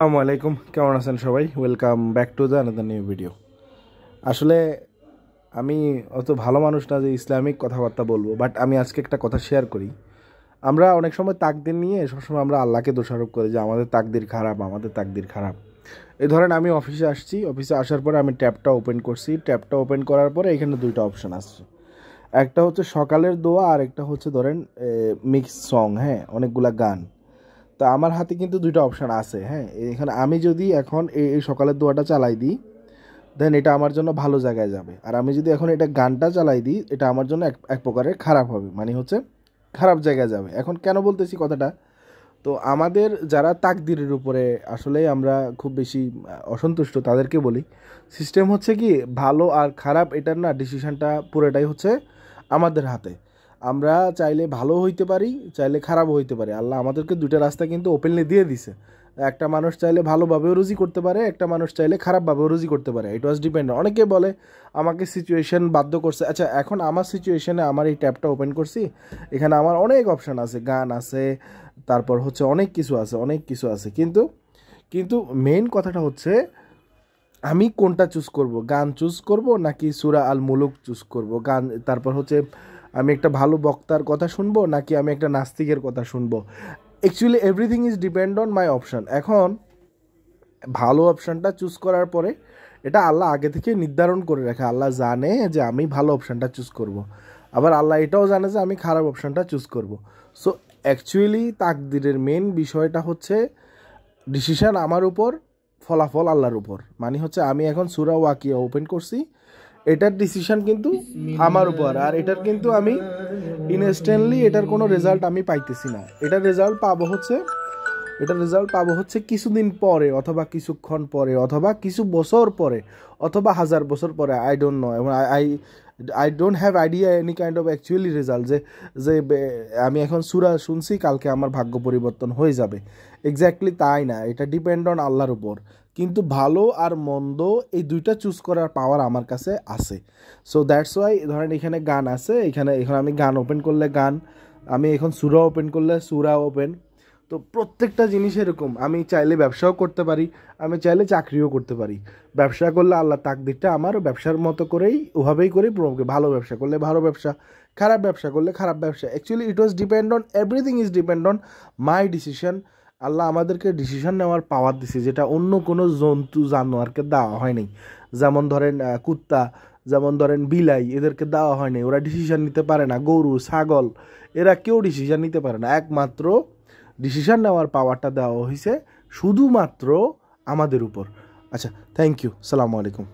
আসসালামু আলাইকুম, কেমন আছেন সবাই? Welcome back to the another new video. আসলে আমি অত ভালো মানুষ না যে ইসলামিক কথাবার্তা বলবো, বাট আমি আজকে একটা কথা শেয়ার করি। আমরা অনেক সময় তাকদির নিয়ে সবসময় আমরা আল্লাহকে দোষারোপ করি যে আমাদের তাকদির খারাপ, আমাদের তাকদির খারাপ। এই ধরেন আমি অফিসে আসছি, অফিসে আসার পরে আমি ট্যাবটা ওপেন করছি, ট্যাবটা ওপেন করার পরে এখানে দুইটা অপশান আসছে। একটা হচ্ছে সকালের দোয়া আর একটা হচ্ছে ধরেন মিক্স সং, হ্যাঁ, অনেকগুলা গান। তো আমার হাতে কিন্তু দুইটা অপশান আছে, হ্যাঁ। এখানে আমি যদি এখন এই সকালের দোয়াটা চালাই দিই, দেন এটা আমার জন্য ভালো জায়গায় যাবে। আর আমি যদি এখন এটা গানটা চালাই দিই, এটা আমার জন্য এক এক প্রকারের খারাপ হবে, মানে হচ্ছে খারাপ জায়গায় যাবে। এখন কেন বলতেছি কথাটা? তো আমাদের যারা তাকদিরের উপরে আসলে আমরা খুব বেশি অসন্তুষ্ট, তাদেরকে বলি সিস্টেম হচ্ছে কি, ভালো আর খারাপ এটার না ডিসিশনটা পুরোটাই হচ্ছে আমাদের হাতে। আমরা চাইলে ভালো হইতে পারি, চাইলে খারাপও হইতে পারি। আল্লাহ আমাদেরকে দুইটা রাস্তা কিন্তু ওপেনলি দিয়ে দিছে। একটা মানুষ চাইলে ভালোভাবেও রুজি করতে পারে, একটা মানুষ চাইলে খারাপভাবেও রুজি করতে পারে। ইট ওয়াজ ডিপেন্ড। অনেকে বলে আমাকে সিচুয়েশন বাধ্য করছে। আচ্ছা, এখন আমার সিচুয়েশনে আমার এই ট্যাবটা ওপেন করছি, এখানে আমার অনেক অপশান আছে, গান আছে, তারপর হচ্ছে অনেক কিছু আছে, অনেক কিছু আছে। কিন্তু কিন্তু মেইন কথাটা হচ্ছে আমি কোনটা চুজ করব, গান চুজ করব নাকি সূরা আল মুলুক চুজ করব? গান, তারপর হচ্ছে আমি একটা ভালো বক্তার কথা শুনবো নাকি আমি একটা নাস্তিকের কথা শুনবো? Actually everything is depend on my option. এখন ভালো অপশানটা চুজ করার পরে এটা আল্লাহ আগে থেকে নির্ধারণ করে রাখে। আল্লাহ জানে যে আমি ভালো অপশানটা চুজ করব। আবার আল্লাহ এটাও জানে যে আমি খারাপ অপশানটা চুজ করব। সো অ্যাকচুয়ালি তাকদিরের মেন বিষয়টা হচ্ছে ডিসিশান আমার উপর, ফলাফল আল্লাহর উপর। মানে হচ্ছে আমি এখন সূরা ওয়াকিয়া ওপেন করছি, এটার ডিসিশান কিন্তু আমার উপর। আর এটার কিন্তু আমি ইনস্ট্যান্টলি এটার কোনো রেজাল্ট আমি পাইতেছি না। এটার রেজাল্ট পাবো হচ্ছে কিছুদিন পরে, অথবা কিছুক্ষণ পরে, অথবা কিছু বছর পরে, অথবা 1000 বছর পরে। I don't know. এবং I don't have idea any kind of actually result যে যে আমি এখন সূরা শুনছি, কালকে আমার ভাগ্য পরিবর্তন হয়ে যাবে। এক্স্যাক্টলি তাই না, এটা ডিপেন্ড অন আল্লাহর উপর। কিন্তু ভালো আর মন্দ এই দুইটা চুজ করার পাওয়ার আমার কাছে আছে। সো দ্যাটস ওয়াই ধরেন এখানে গান আছে, এখানে আমি গান ওপেন করলে গান, আমি এখন সূরা ওপেন করলে সূরা ওপেন। তো প্রত্যেকটা জিনিস এরকম, আমি চাইলে ব্যবসাও করতে পারি, আমি চাইলে চাকরিও করতে পারি। ব্যবসা করলে আল্লাহ তাকদিরটা আমার ব্যবসার মতো করেই ওভাবেই করেই ভালো ব্যবসা করলে ভালো ব্যবসা, খারাপ ব্যবসা করলে খারাপ ব্যবসা। Actually it was depend on, everything is depend on my decision. আল্লাহ আমাদেরকে ডিসিশন নেওয়ার পাওয়ার দিছে, যেটা অন্য কোনো জন্তু জানোয়ারকে দেওয়া হয়নি। যেমন ধরেন কুত্তা, যেমন ধরেন বিলাই, এদেরকে দেওয়া হয়নি। ওরা ডিসিশন নিতে পারে না। গরু, ছাগল, এরা কেউ ডিসিশন নিতে পারে না। একমাত্র ডিসিশন নেওয়ার পাওয়ারটা দেওয়া হয়েছে শুধুমাত্র আমাদের উপর। আচ্ছা, থ্যাংক ইউ, সালামু আলাইকুম।